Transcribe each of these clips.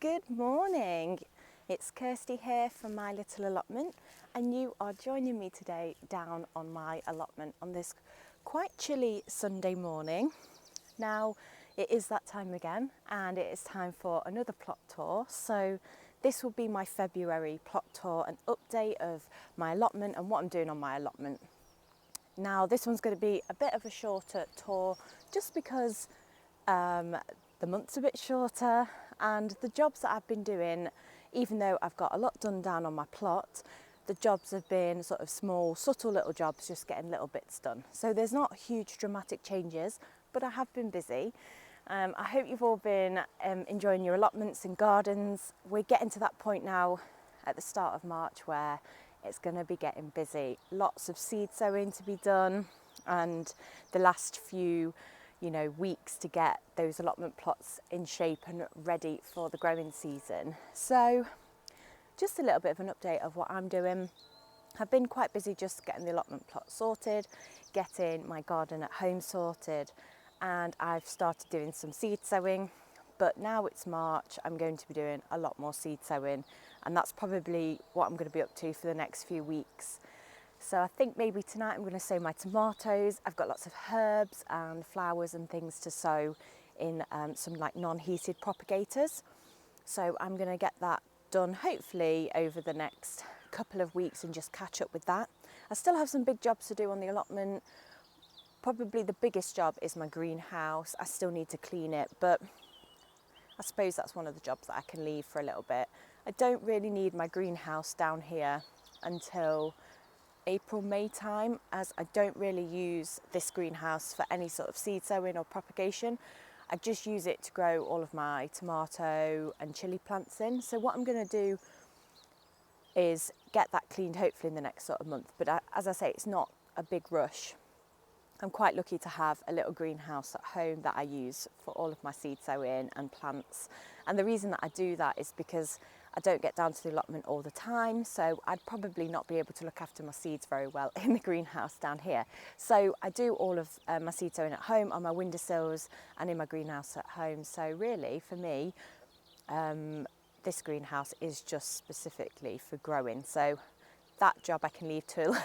Good morning, it's Kirsty here from my little allotment, and you are joining me today down on my allotment on this quite chilly Sunday morning. Now it is that time again and it is time for another plot tour. So this will be my February plot tour, an update of my allotment and what I'm doing on my allotment. Now this one's going to be a bit of a shorter tour just because the month's a bit shorter, and the jobs that I've been doing, even though I've got a lot done down on my plot, the jobs have been sort of small, subtle little jobs, just getting little bits done. So there's not huge dramatic changes, but I have been busy. I hope you've all been enjoying your allotments and gardens. We're getting to that point now at the start of March where it's going to be getting busy. Lots of seed sowing to be done, and the last few weeks to get those allotment plots in shape and ready for the growing season. So just a little bit of an update of what I'm doing. I've been quite busy just getting the allotment plot sorted, getting my garden at home sorted, and I've started doing some seed sowing. But now it's March, I'm going to be doing a lot more seed sowing, and that's probably what I'm going to be up to for the next few weeks. So I think maybe tonight I'm going to sow my tomatoes. I've got lots of herbs and flowers and things to sow in some like non-heated propagators. So I'm going to get that done hopefully over the next couple of weeks and just catch up with that. I still have some big jobs to do on the allotment. Probably the biggest job is my greenhouse. I still need to clean it, but I suppose that's one of the jobs that I can leave for a little bit. I don't really need my greenhouse down here until April, May time, as I don't really use this greenhouse for any sort of seed sowing or propagation. I just use it to grow all of my tomato and chilli plants in. So what I'm going to do is get that cleaned hopefully in the next sort of month. But as I say, it's not a big rush. I'm quite lucky to have a little greenhouse at home that I use for all of my seed sowing and plants. And the reason that I do that is because I don't get down to the allotment all the time, so I'd probably not be able to look after my seeds very well in the greenhouse down here. So I do all of my seed sowing at home on my windowsills and in my greenhouse at home. So really for me, this greenhouse is just specifically for growing. So that job I can leave till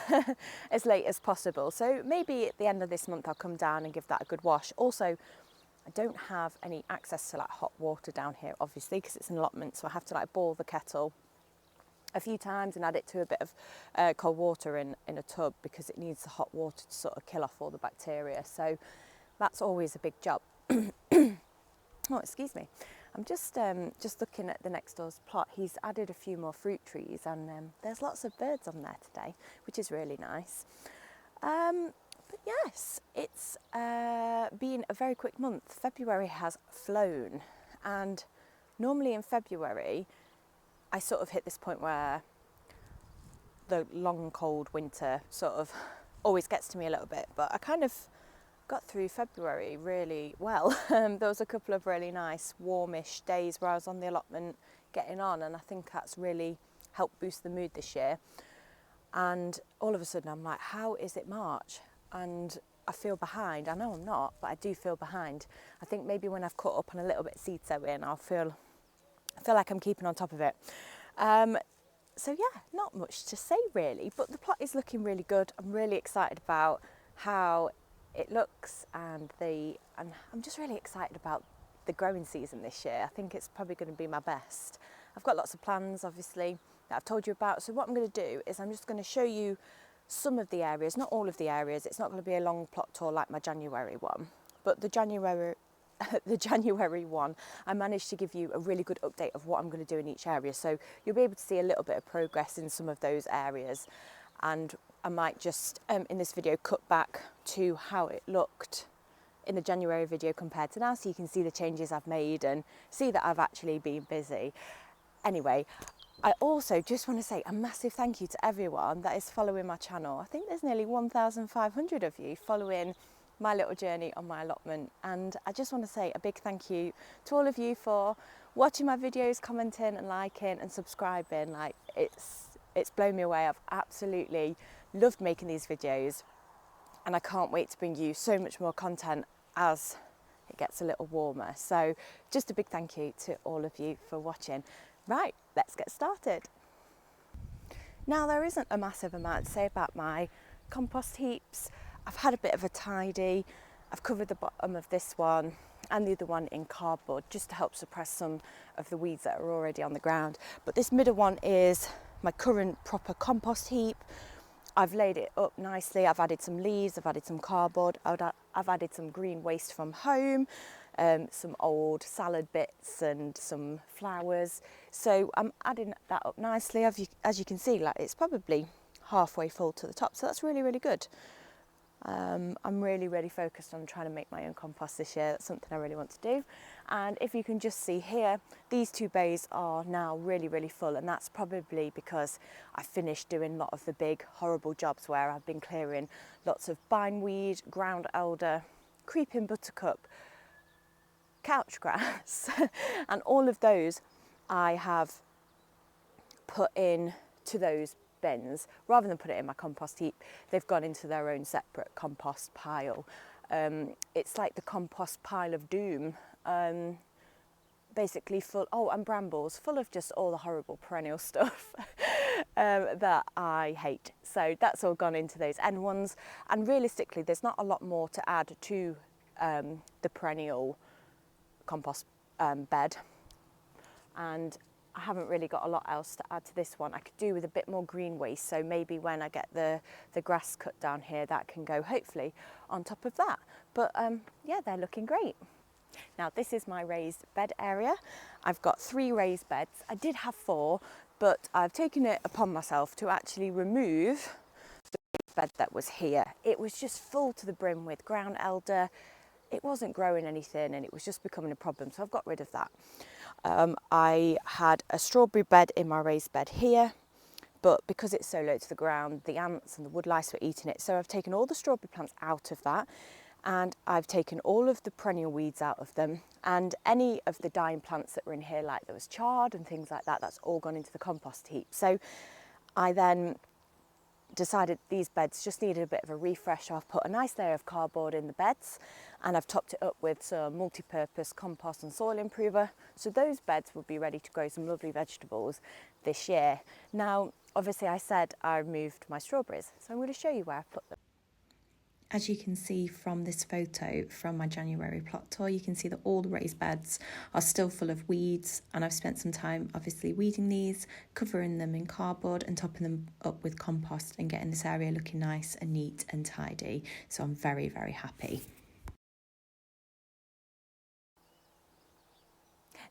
as late as possible. So maybe at the end of this month I'll come down and give that a good wash. Also, I don't have any access to like hot water down here, obviously, because it's an allotment, so I have to like boil the kettle a few times and add it to a bit of cold water in a tub, because it needs the hot water to sort of kill off all the bacteria. So that's always a big job. Oh, excuse me. I'm just looking at the next door's plot. He's added a few more fruit trees, and there's lots of birds on there today, which is really nice. But yes, it's been a very quick month. February has flown, and normally in February I sort of hit this point where the long cold winter sort of always gets to me a little bit, but I kind of got through February really well. There was a couple of really nice warmish days where I was on the allotment getting on, and I think that's really helped boost the mood this year. And all of a sudden I'm like, how is it March? And I feel behind. I know I'm not, but I do feel behind. I think maybe when I've caught up on a little bit of seed sowing, I feel like I'm keeping on top of it. So yeah, not much to say really, but the plot is looking really good. I'm really excited about how it looks, and I'm just really excited about the growing season this year. I think it's probably going to be my best. I've got lots of plans, obviously, that I've told you about. So what I'm going to do is I'm just going to show you some of the areas, not all of the areas. It's not going to be a long plot tour like my January one, but the January one, I managed to give you a really good update of what I'm going to do in each area. So you'll be able to see a little bit of progress in some of those areas. And I might just, in this video, cut back to how it looked in the January video compared to now, so you can see the changes I've made and see that I've actually been busy. Anyway, I also just want to say a massive thank you to everyone that is following my channel. I think there's nearly 1,500 of you following my little journey on my allotment, and I just want to say a big thank you to all of you for watching my videos, commenting and liking and subscribing. Like, it's blown me away. I've absolutely loved making these videos, and I can't wait to bring you so much more content as it gets a little warmer. So just a big thank you to all of you for watching. Right, let's get started. Now, there isn't a massive amount to say about my compost heaps. I've had a bit of a tidy. I've covered the bottom of this one and the other one in cardboard just to help suppress some of the weeds that are already on the ground. But this middle one is my current proper compost heap. I've laid it up nicely. I've added some leaves, I've added some cardboard, I've added some green waste from home, some old salad bits and some flowers. So I'm adding that up nicely. As you can see, like, it's probably halfway full to the top, so that's really, really good. I'm really focused on trying to make my own compost this year. That's something I really want to do. And if you can just see here, these two bays are now really full, and that's probably because I finished doing a lot of the big horrible jobs where I've been clearing lots of bindweed, ground elder, creeping buttercup, couch grass and all of those I have put in to those bins. Rather than put it in my compost heap, they've gone into their own separate compost pile. It's like the compost pile of doom, basically full, and brambles, full of just all the horrible perennial stuff that I hate. So that's all gone into those end ones, and realistically there's not a lot more to add to the perennial compost bed, and I haven't really got a lot else to add to this one. I could do with a bit more green waste, so maybe when I get the grass cut down here, that can go hopefully on top of that. But yeah, they're looking great. Now, this is my raised bed area. I've got 3 raised beds. I did have 4, but I've taken it upon myself to actually remove the bed that was here. It was just full to the brim with ground elder. It wasn't growing anything and it was just becoming a problem, so I've got rid of that. I had a strawberry bed in my raised bed here, but because it's so low to the ground, the ants and the woodlice were eating it. So I've taken all the strawberry plants out of that, and I've taken all of the perennial weeds out of them, and any of the dying plants that were in here, like there was chard and things like that, that's all gone into the compost heap. So I then decided these beds just needed a bit of a refresh. So I've put a nice layer of cardboard in the beds, and I've topped it up with some multi-purpose compost and soil improver. So those beds will be ready to grow some lovely vegetables this year. Now, obviously I said I removed my strawberries, so I'm going to show you where I put them. As you can see from this photo from my January plot tour, you can see that all the raised beds are still full of weeds, and I've spent some time obviously weeding these, covering them in cardboard and topping them up with compost and getting this area looking nice and neat and tidy. So I'm very happy.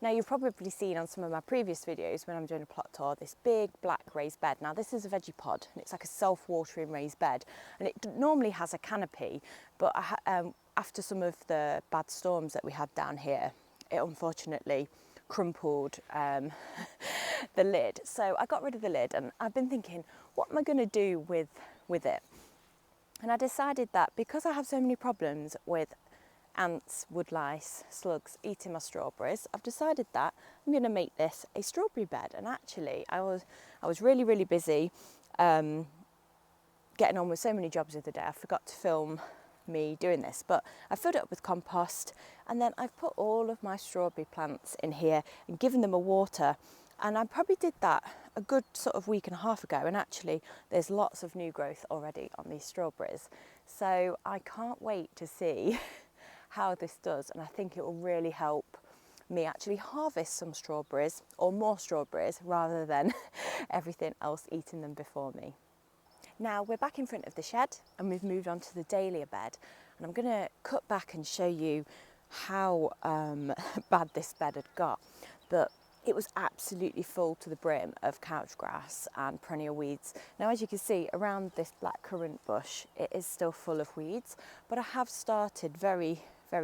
Now, you've probably seen on some of my previous videos when I'm doing a plot tour this big black raised bed. Now, this is a veggie pod, and it's like a self-watering raised bed, and it normally has a canopy, but after some of the bad storms that we had down here, it unfortunately crumpled the lid. So I got rid of the lid, and I've been thinking, what am I going to do with it? And I decided that because I have so many problems with ants, woodlice, slugs eating my strawberries, I've decided that I'm going to make this a strawberry bed. And actually I was really busy getting on with so many jobs the other day, I forgot to film me doing this, but I filled it up with compost, and then I've put all of my strawberry plants in here and given them a water. And I probably did that a good sort of week and a half ago, and actually there's lots of new growth already on these strawberries. So I can't wait to see how this does, and I think it will really help me actually harvest some strawberries, or more strawberries, rather than everything else eating them before me. Now we're back in front of the shed, and we've moved on to the Dahlia bed, and I'm going to cut back and show you how bad this bed had got. But it was absolutely full to the brim of couch grass and perennial weeds. Now, as you can see around this black currant bush, it is still full of weeds, but I have started very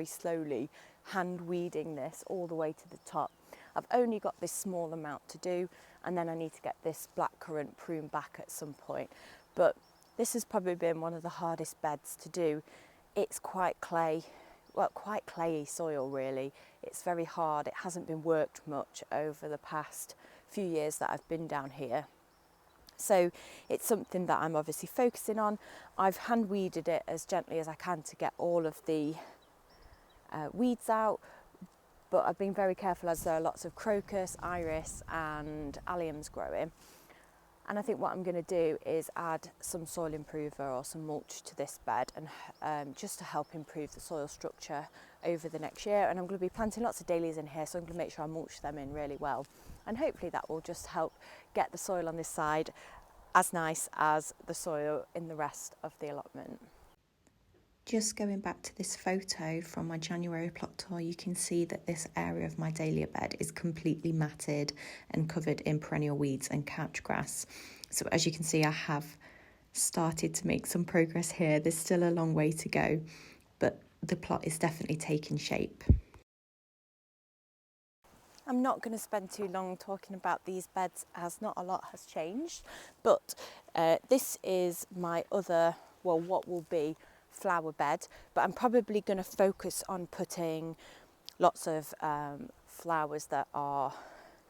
slowly hand weeding this all the way to the top. I've only got this small amount to do, and then I need to get this black currant pruned back at some point. But this has probably been one of the hardest beds to do. It's quite clayey soil really. It's very hard. It hasn't been worked much over the past few years that I've been down here. So it's something that I'm obviously focusing on. I've hand weeded it as gently as I can to get all of the weeds out, but I've been very careful as there are lots of crocus, iris and alliums growing. And I think what I'm going to do is add some soil improver or some mulch to this bed, and just to help improve the soil structure over the next year. And I'm going to be planting lots of dahlias in here, so I'm going to make sure I mulch them in really well. And hopefully that will just help get the soil on this side as nice as the soil in the rest of the allotment. Just going back to this photo from my January plot tour, you can see that this area of my dahlia bed is completely matted and covered in perennial weeds and couch grass. So as you can see, I have started to make some progress here. There's still a long way to go, but the plot is definitely taking shape. I'm not going to spend too long talking about these beds as not a lot has changed, but this is my other, well, what will be flower bed, but I'm probably going to focus on putting lots of flowers that are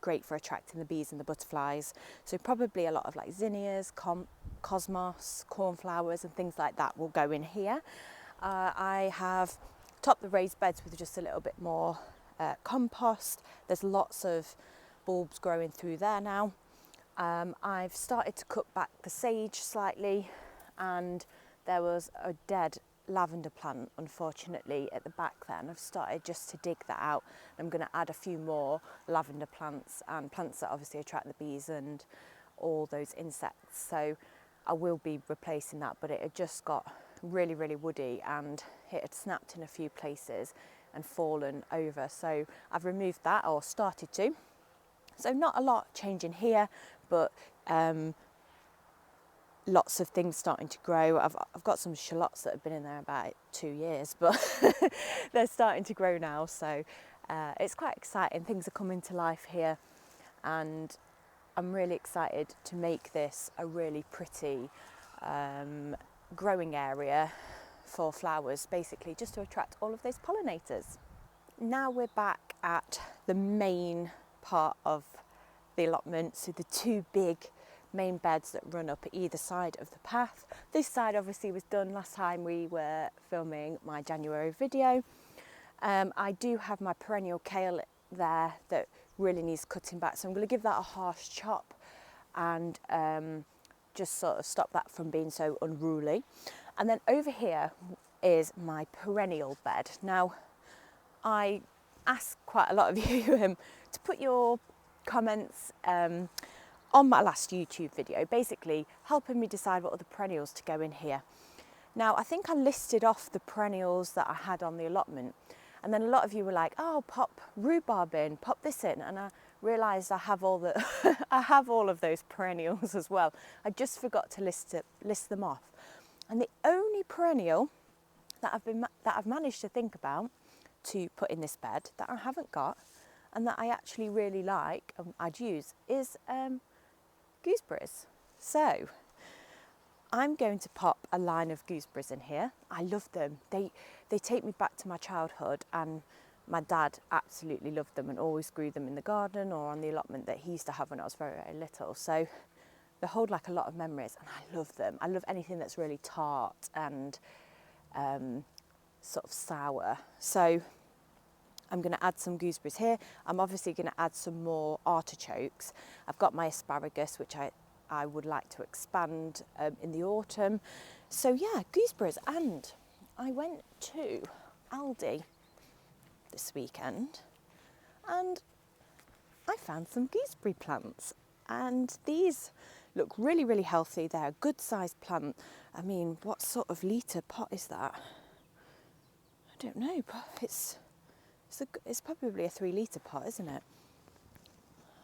great for attracting the bees and the butterflies. So probably a lot of like zinnias, cosmos, cornflowers and things like that will go in here. I have topped the raised beds with just a little bit more compost. There's lots of bulbs growing through there now. I've started to cut back the sage slightly, and there was a dead lavender plant, unfortunately, at the back there, and I've started just to dig that out. I'm going to add a few more lavender plants and plants that obviously attract the bees and all those insects. So I will be replacing that, but it had just got really, really woody and it had snapped in a few places and fallen over. So I've removed that, or started to. So not a lot changing here, but lots of things starting to grow. I've got some shallots that have been in there about 2 years, but they're starting to grow now. So it's quite exciting. Things are coming to life here, and I'm really excited to make this a really pretty growing area for flowers, basically just to attract all of those pollinators. Now we're back at the main part of the allotment, so the two big main beds that run up either side of the path. This side obviously was done last time we were filming my January video. I do have my perennial kale there that really needs cutting back, so I'm going to give that a harsh chop and just sort of stop that from being so unruly. And then over here is my perennial bed. Now I asked quite a lot of you to put your comments on my last YouTube video, basically helping me decide what other perennials to go in here. Now, I think I listed off the perennials that I had on the allotment, and then a lot of you were like, oh, pop rhubarb in, pop this in, and I realised I have all of those perennials as well. I just forgot to list them off. And the only perennial that I've managed to think about to put in this bed that I haven't got and that I actually really like and I'd use is gooseberries. So I'm going to pop a line of gooseberries in here. I love them. They take me back to my childhood, and my dad absolutely loved them and always grew them in the garden or on the allotment that he used to have when I was very, very little. So they hold like a lot of memories, and I love them. I love anything that's really tart and sort of sour. So I'm going to add some gooseberries here. I'm obviously going to add some more artichokes. I've got my asparagus, which I would like to expand in the autumn. So yeah, gooseberries. And I went to Aldi this weekend and I found some gooseberry plants, and these look really, really healthy. They're a good sized plant. I mean, what sort of litre pot is that? I don't know, but it's probably a 3 litre pot, isn't it?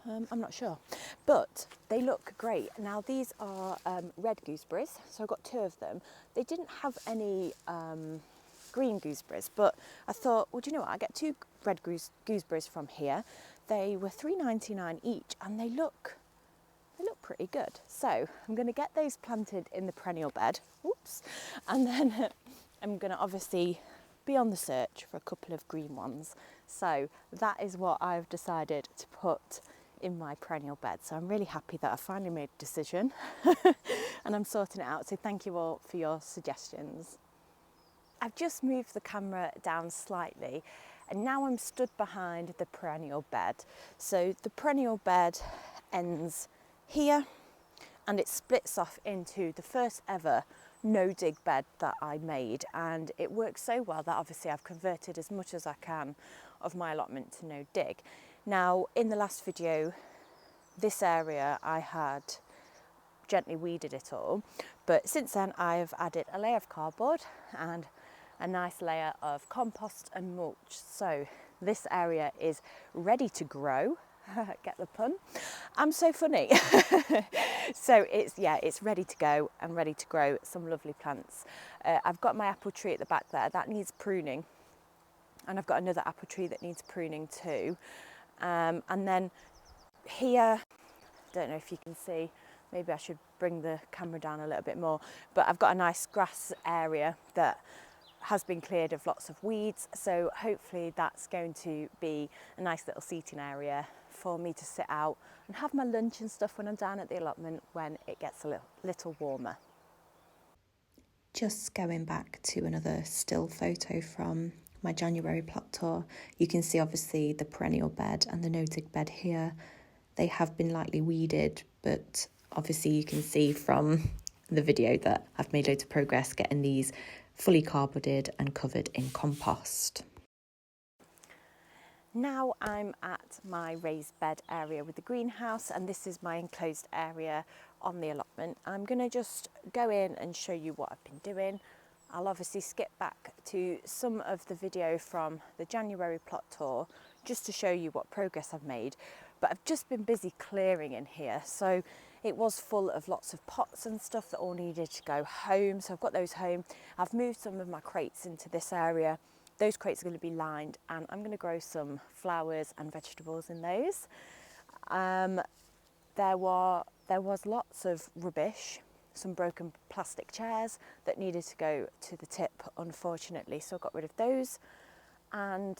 I'm not sure, but they look great. Now these are red gooseberries, so I've got 2 of them. They didn't have any green gooseberries, but I thought, well, do you know what? I get 2 red gooseberries from here. They were $3.99 each, and they look pretty good. So I'm going to get those planted in the perennial bed. Oops, and then I'm going to obviously be on the search for a couple of green ones. So that is what I've decided to put in my perennial bed. So I'm really happy that I finally made a decision and I'm sorting it out. So thank you all for your suggestions. I've just moved the camera down slightly and now I'm stood behind the perennial bed. So the perennial bed ends here and it splits off into the first ever no dig bed that I made, and it works so well that obviously I've converted as much as I can of my allotment to no dig. Now in the last video, this area I had gently weeded it all, but since then I've added a layer of cardboard and a nice layer of compost and mulch. So this area is ready to grow. Get the pun? I'm so funny. So it's ready to go and ready to grow some lovely plants. I've got my apple tree at the back there that needs pruning, and I've got another apple tree that needs pruning too. And then here, don't know if you can see, maybe I should bring the camera down a little bit more, but I've got a nice grass area that has been cleared of lots of weeds, so hopefully that's going to be a nice little seating area for me to sit out and have my lunch and stuff when I'm down at the allotment when it gets a little warmer. Just going back to another still photo from my January plot tour, you can see obviously the perennial bed and the no-dig bed here. They have been lightly weeded, but obviously you can see from the video that I've made loads of progress getting these fully cardboarded and covered in compost. Now I'm at my raised bed area with the greenhouse, and this is my enclosed area on the allotment. I'm going to just go in and show you what I've been doing. I'll obviously skip back to some of the video from the January plot tour just to show you what progress I've made, but I've just been busy clearing in here, so it was full of lots of pots and stuff that all needed to go home, so I've got those home. I've moved some of my crates into this area. Those crates are going to be lined and I'm going to grow some flowers and vegetables in those. There was lots of rubbish, some broken plastic chairs that needed to go to the tip, unfortunately, so I got rid of those. And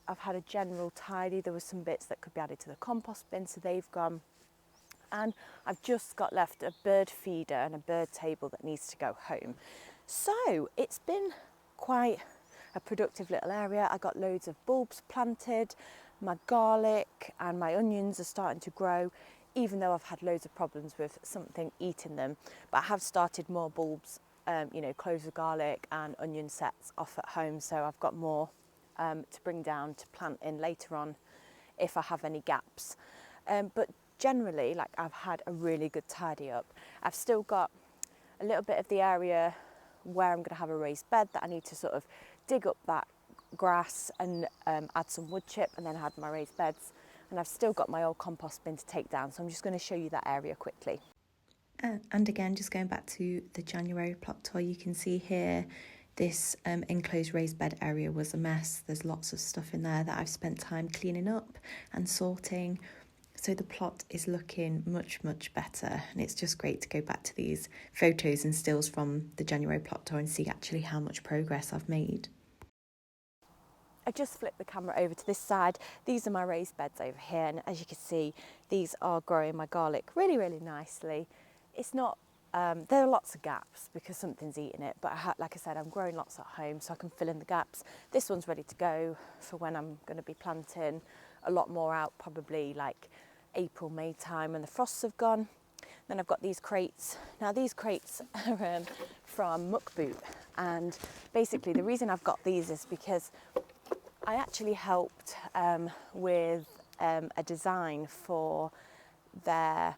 I've had a general tidy. There were some bits that could be added to the compost bin, so they've gone. And I've just got left a bird feeder and a bird table that needs to go home. So it's been quite a productive little area. I got loads of bulbs planted, my garlic and my onions are starting to grow, even though I've had loads of problems with something eating them. But I have started more bulbs, cloves of garlic and onion sets off at home, so I've got more to bring down to plant in later on if I have any gaps. But generally, like, I've had a really good tidy up. I've still got a little bit of the area where I'm going to have a raised bed that I need to sort of dig up that grass and add some wood chip, and then add my raised beds. And I've still got my old compost bin to take down, so I'm just going to show you that area quickly. And again, just going back to the January plot tour, you can see here this enclosed raised bed area was a mess. There's lots of stuff in there that I've spent time cleaning up and sorting. So the plot is looking much, much better, and it's just great to go back to these photos and stills from the January plot tour and see actually how much progress I've made. I just flipped the camera over to this side. These are my raised beds over here, and as you can see, these are growing my garlic really, really nicely. It's not, there are lots of gaps because something's eating it, but like I said, I'm growing lots at home so I can fill in the gaps. This one's ready to go for when I'm going to be planting a lot more out, probably like April, May time when the frosts have gone. Then I've got these crates. Now these crates are from Muck Boot, and basically the reason I've got these is because I actually helped with a design for their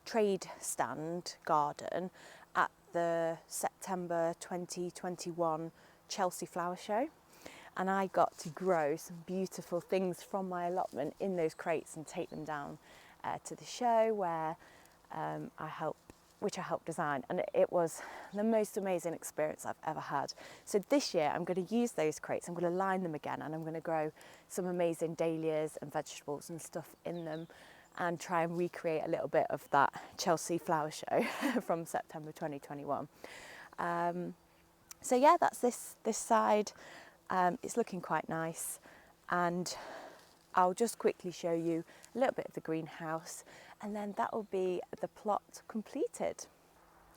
trade stand garden at the September 2021 Chelsea Flower Show. And I got to grow some beautiful things from my allotment in those crates and take them down to the show where I helped design, and it was the most amazing experience I've ever had. So this year I'm going to use those crates, I'm going to line them again, and I'm going to grow some amazing dahlias and vegetables and stuff in them and try and recreate a little bit of that Chelsea Flower Show from September 2021. So yeah, that's this side. It's looking quite nice, and I'll just quickly show you a little bit of the greenhouse, and then that will be the plot completed.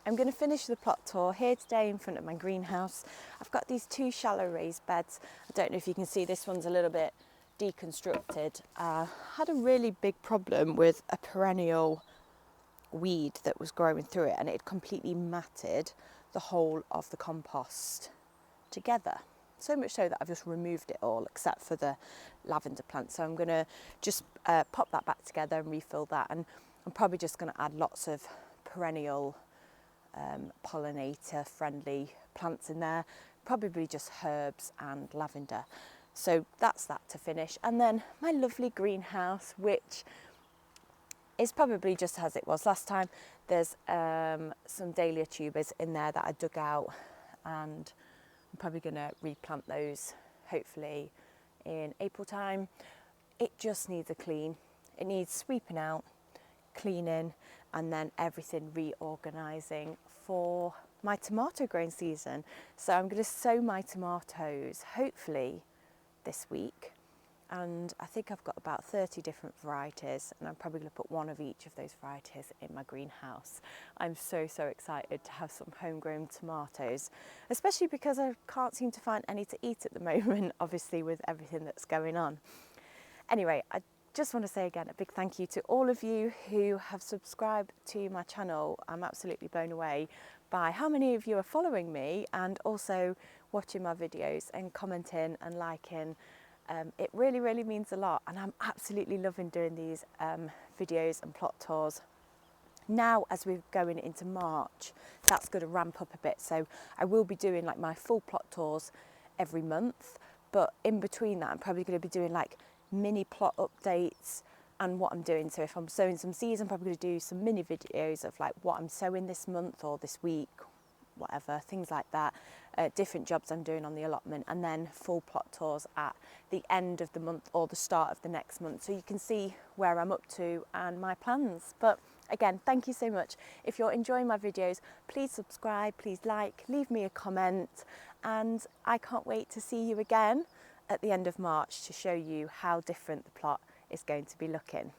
I'm going to finish the plot tour here today in front of my greenhouse. I've got these 2 shallow raised beds. I don't know if you can see, this one's a little bit deconstructed. Had a really big problem with a perennial weed that was growing through it, and it had completely matted the whole of the compost together. So much so that I've just removed it all except for the lavender plant. So I'm going to just pop that back together and refill that, and I'm probably just going to add lots of perennial pollinator friendly plants in there, probably just herbs and lavender. So that's that to finish. And then my lovely greenhouse, which is probably just as it was last time. There's some Dahlia tubers in there that I dug out, and I'm probably going to replant those hopefully in April time. It just needs a clean. It needs sweeping out, cleaning, and then everything reorganising for my tomato growing season. So I'm going to sow my tomatoes hopefully this week, and I think I've got about 30 different varieties, and I'm probably going to put one of each of those varieties in my greenhouse. I'm so excited to have some homegrown tomatoes, especially because I can't seem to find any to eat at the moment, obviously with everything that's going on. Anyway, I just want to say again a big thank you to all of you who have subscribed to my channel. I'm absolutely blown away by how many of you are following me and also watching my videos and commenting and liking. It really means a lot, and I'm absolutely loving doing these videos and plot tours. Now as we're going into March, that's going to ramp up a bit, so I will be doing like my full plot tours every month, but in between that I'm probably going to be doing like mini plot updates and what I'm doing. So if I'm sowing some seeds, I'm probably going to do some mini videos of like what I'm sowing this month or this week, whatever, things like that, different jobs I'm doing on the allotment, and then full plot tours at the end of the month or the start of the next month, so you can see where I'm up to and my plans. But again, thank you so much. If you're enjoying my videos, please subscribe, please like, leave me a comment, and I can't wait to see you again at the end of March to show you how different the plot is going to be looking.